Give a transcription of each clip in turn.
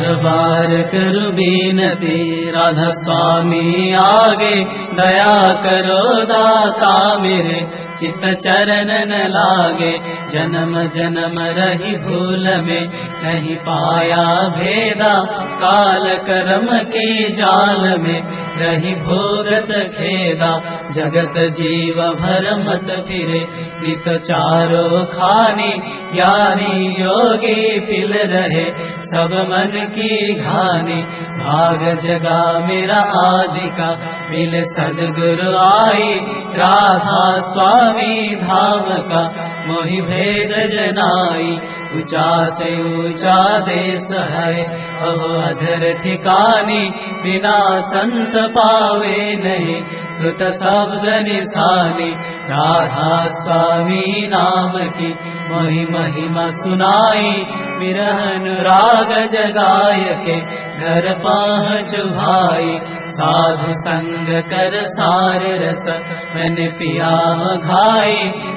बार बार करूं विनती, राधा स्वामी आगे दया करो दाता मेरे, चित चरण न लागे। जन्म जन्म रही भूल में, नहीं पाया भेदा, काल कर्म के जाल में रही भोगत खेदा। जगत जीव भर मत फिरे, नित चारो खानी, ज्ञानी योगी पिल रहे, सब मन की घानी। भाग जगा मेरा आदि का, मिले सदगुरु आई, राधा स्वामी धाम का, मोहि भेद जनाई। ऊंचा से ऊंचा देश है, अहो अधर ठिकानी, बिना संत पावे नहीं, सुत शब्द निशानी। राधा स्वामी नाम की मोहि महिमा सुनाई, विरहन राग जगाय के घर पहुँच भाई। साधु संग कर सार रस, मैंने पिया घाई,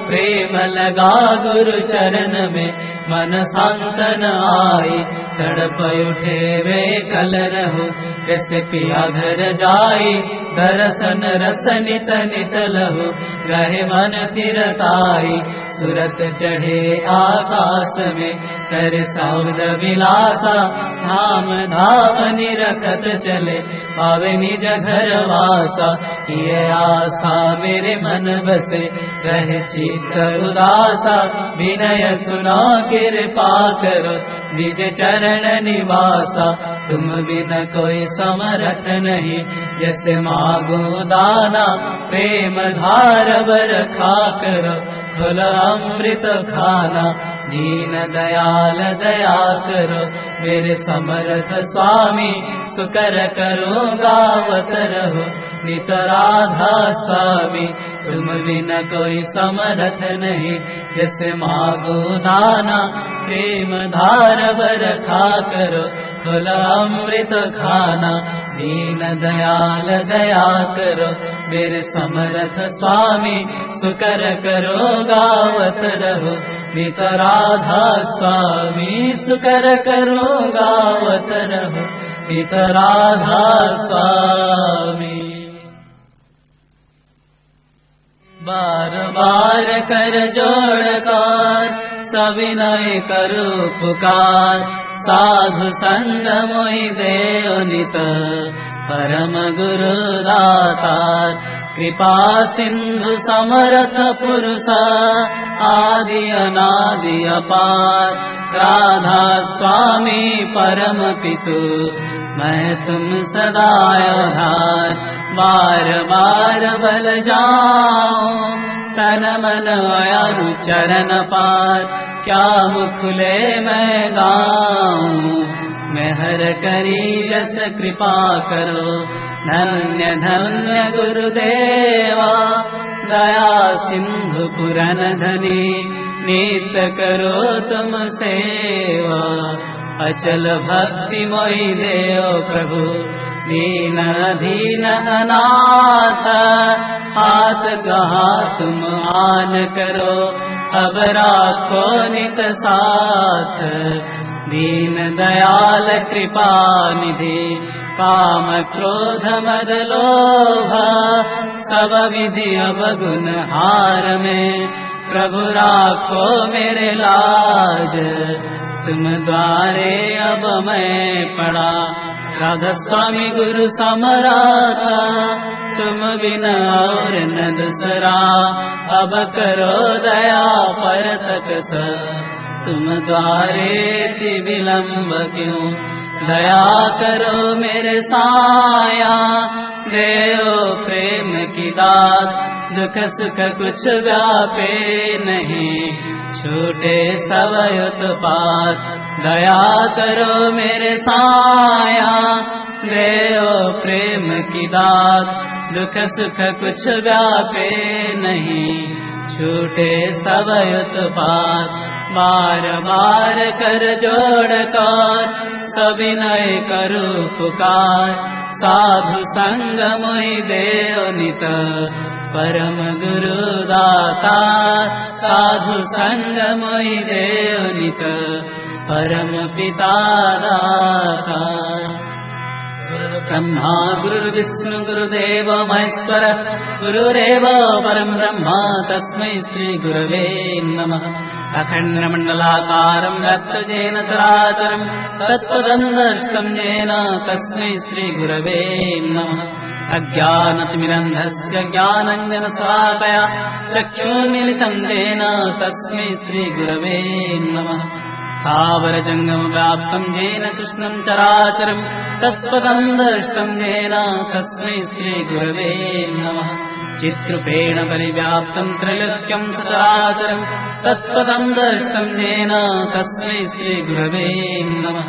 प्रेम लगा गुरु चरण में, मन सांतन आई। तड़प उठे वे कल रहो, जैसे पिया घर जाई, दरसन रस नित नित लहो, रहे मन फिरताई। सुरत चढ़े आकाश में, कर शब्द विलासा, धाम धाम निरखत चले, पावे निज घर वासा। ये आशा मेरे मन बसे, रहे चित्त उदासा, विनय सुना कृपा करो, निज चरण निवासा। तुम बिना कोई समर्थ नहीं, जैसे मांगो दाना, प्रेम धार बरखा करो, फल अमृत खाना। दीन दयाल दया करो, मेरे समर्थ स्वामी, सुकर करो गावत रहो, नित राधा स्वामी। तुम बिना कोई समर्थ नहीं, जैसे मांगो दाना, प्रेम धार बरखा करो, फल अमृत खाना। दीन दयाल दया करो, मेरे समर्थ स्वामी, सुकर करो गावत रहो, नित राधा स्वामी। सुकर करो गावत रहो, नित राधा स्वामी। बार बार कर जोड़कार, सविनय करो पुकार, साधु संग मोहि देव नित, परम गुरु दातार। कृपा सिंधु समर्थ पुरुष, आदि अनादि अपार। राधा स्वामी परम पितु, मैं तुम सदा आधार। बार बार बल जाऊं, तन मन अनु चरण पार। क्या मुखले मैं गाऊं, मैं हर करी जस कृपा करो। धन्य धन्य गुरुदेवा, दया सिंधु पुरन धनी, नित्य करो तुम सेवा। अचल भक्ति मोहि देव प्रभु, दीन दीन अनाथ। हाथ कहा तुम आन करो, अब राखो नित साथ। दीन दयाल कृपा निधि, काम क्रोध मद लोभ, सब विधि अवगुण हार में। प्रभु राखो मेरे लाज, तुम द्वारे अब मैं पड़ा। राधा स्वामी गुरु समराता, तुम बिना और न दूसरा। अब करो दया पर तक स, तुम द्वारे ति विलम्ब क्यों। दया करो मेरे साया, देओ प्रेम की दात। दुख सुख कुछ व्यापे नहीं, छूटे सब उत्पात। दया करो मेरे साया, देओ प्रेम की दात। दुख सुख कुछ व्यापे नहीं, छूटे सब उत्पात। बार बार कर जोड़ कर, सविनय करो पुकार। साधु संग मोहि देव नित, परम गुरु दाता। साधु संग मोहि देव नित, परम पिता दाता। ब्रह्मा गुरुर्विष्णु गुरुदेव महेश्वर गुरुरेव परं ब्रह्म तस्मै श्री गुरवे नमः। अखण्डमण्डलाकारं व्याप्तजेन चराचरं तत्पदं दर्शितं येन तस्मै श्री गुरवे नमः। अज्ञानतिमिरन्धस्य ज्ञानाञ्जनशलाकया चक्षुर्मिलितं येन तस्मै श्री गुरवे नमः। स्थावरजङ्गमव्याप्तं येन कृष्णं चराचरं तत्पदं दर्शितं येन तस्मै श्री गुरवे नमः। चित्रूपेण परिव्याप्तं त्रैलोक्यं सचराचरं तत्पदं दर्शितं येन तस्मै श्री गुरवे नमः।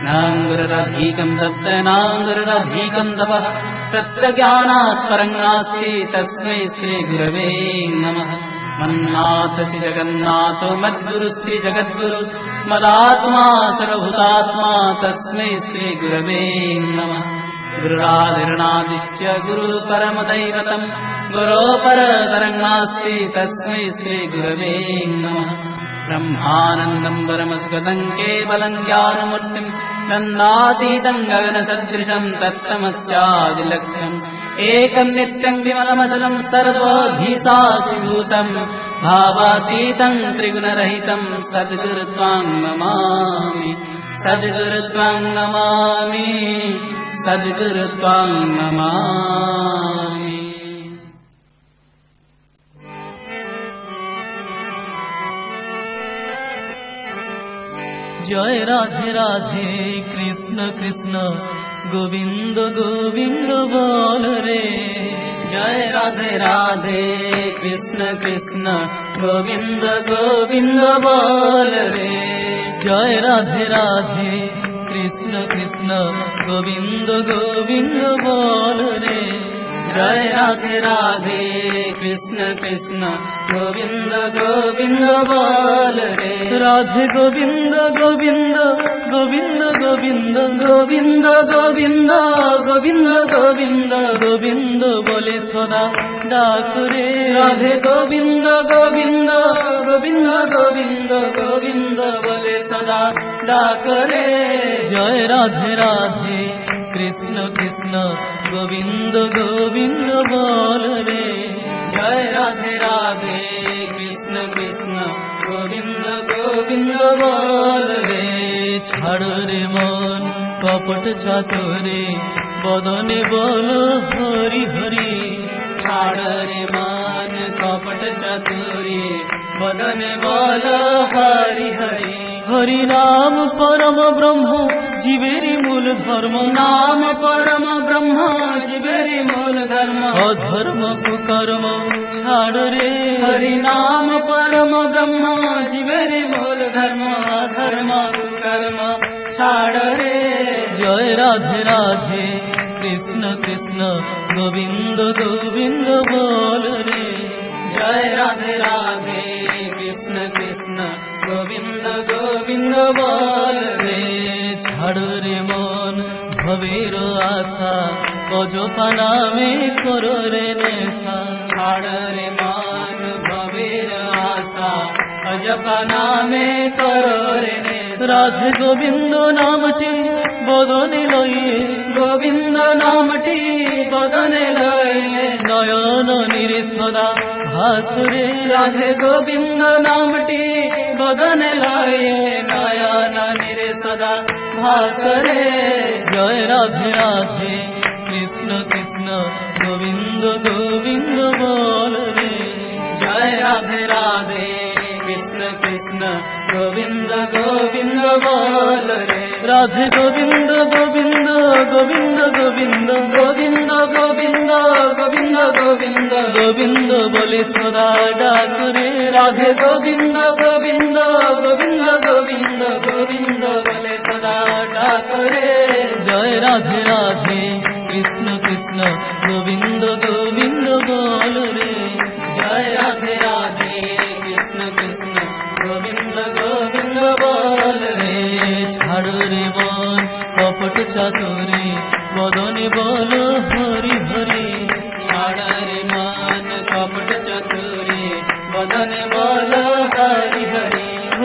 नाङ्गुरधिकं तत्र नाङ्गुरधिकं तपः तत्र ज्ञानात् परं नास्ति तस्मै श्री गुरवे नमः। मन्नाथ श्री जगन्नाथ मद्गुरु श्री जगद्गुरु मदात्मा सर्वभूतात्मा तस्मै श्री गुरवे नमः। गुरुरादिर्नादिश्च गुरु परमदैवतं गुरो परतरं नास्ति तस्मै श्री गुरवे नमः। ब्रह्मानन्दं परमसुखदं केवलं ज्ञानमूर्तिं नन्दातीतं गगनसदृशं तत्तमस्यादिलक्ष्यम् एकं नित्यं विमलमचलं सर्वधीसाक्षिभूतं भावातीतं त्रिगुणरहितं सद्गुरुत्वां नमामि सद्गुरुत्वां नमामि सद्गुरुत्वां नमामि। जय राधे राधे कृष्ण कृष्ण गोविंद गोविंद बोल रे। जय राधे राधे कृष्ण कृष्ण गोविंद गोविंद बोल रे। जय राधे राधे कृष्ण कृष्ण गोविंद गोविंद बोल रे। जय राधे राधे कृष्ण कृष्ण गोविंद गोविंद बोल रे। राधे गोविंद गोविंद गोविंद गोविंद गोविंद गोविंद गोविंद गोविंद गोविंद बोले सदा डाक रे। राधे गोविंद गोविंद गोविंद गोविंद गोविंद बोले सदा डाक रे। जय राधे राधे कृष्ण कृष्ण गोविंद गोविंद बोल रे। जय राधे राधे कृष्ण कृष्ण गोविंद गोविंद बोल रे। ছাড় রে মন কপট চাতুরে বদনে বল হরি হরি। ছাড় রে মন কপট চাতুরে বদনে বল হরি হরি। হরি নাম পরম ব্রহ্ম জীবেরি মূল ধর্ম। নাম পরম ব্রহ্ম জীবেরি মূল ধর্ম। অধর্ম কুকর্ম ছাড় রে। হরি নাম পরম ব্রহ্ম জীবেরি মূল ধর্ম। অধর্ম কুকর্ম ছাড় রে। জয় রাধে রাধে কৃষ্ণ কৃষ্ণ গোবিন্দ গোবিন্দ বল রে। জয় রাধে রাধে কৃষ্ণ কৃষ্ণ গোবিন্দ গোবিন্দ বল রে। ছাড় রে মন ভবের আশা অজপা নামে করো রে নেশা। ছাড় রে মন ভবের আশা অজপা নামে করো রে নেশা। রাধে গোবিন্দ নামটি বদনে লয়ে। গোবিন্দ নামটি বদনে লয়ে। নয়ন নিরে সদা ভাসুরে। রাধে গোবিন্দ নামটি বদনে লয়ে। নয়ন নিরে সদা ভাসুরে। জয় রাধে রাধে কৃষ্ণ কৃষ্ণ গোবিন্দ গোবিন্দ বল রে। জয় রাধে রাধে কৃষ্ণ কৃষ্ণ গোবিন্দ গোবিন্দ বল রে। রাধে গোবিন্দ গোবিন্দ গোবিন্দ গোবিন্দ গোবিন্দ গোবিন্দ গোবিন্দ গোবিন্দ গোবিন্দ বলে সদা ডাক রে। রাধে গোবিন্দ গোবিন্দ গোবিন্দ গোবিন্দ গোবিন্দ বলে সদা ডাক রে। জয় রাধে রাধে কৃষ্ণ কৃষ্ণ গোবিন্দ গোবিন্দ বল রে। জয় রাধে রাধে কৃষ্ণ কৃষ্ণ গোবিন্দ গোবিন্দ বল রে। ছাড় রে মন কপট চাতুরে বদনে বল হরি হরি। ছাড় রে মন কপট চাতুরে বদনে বল হরি হরি।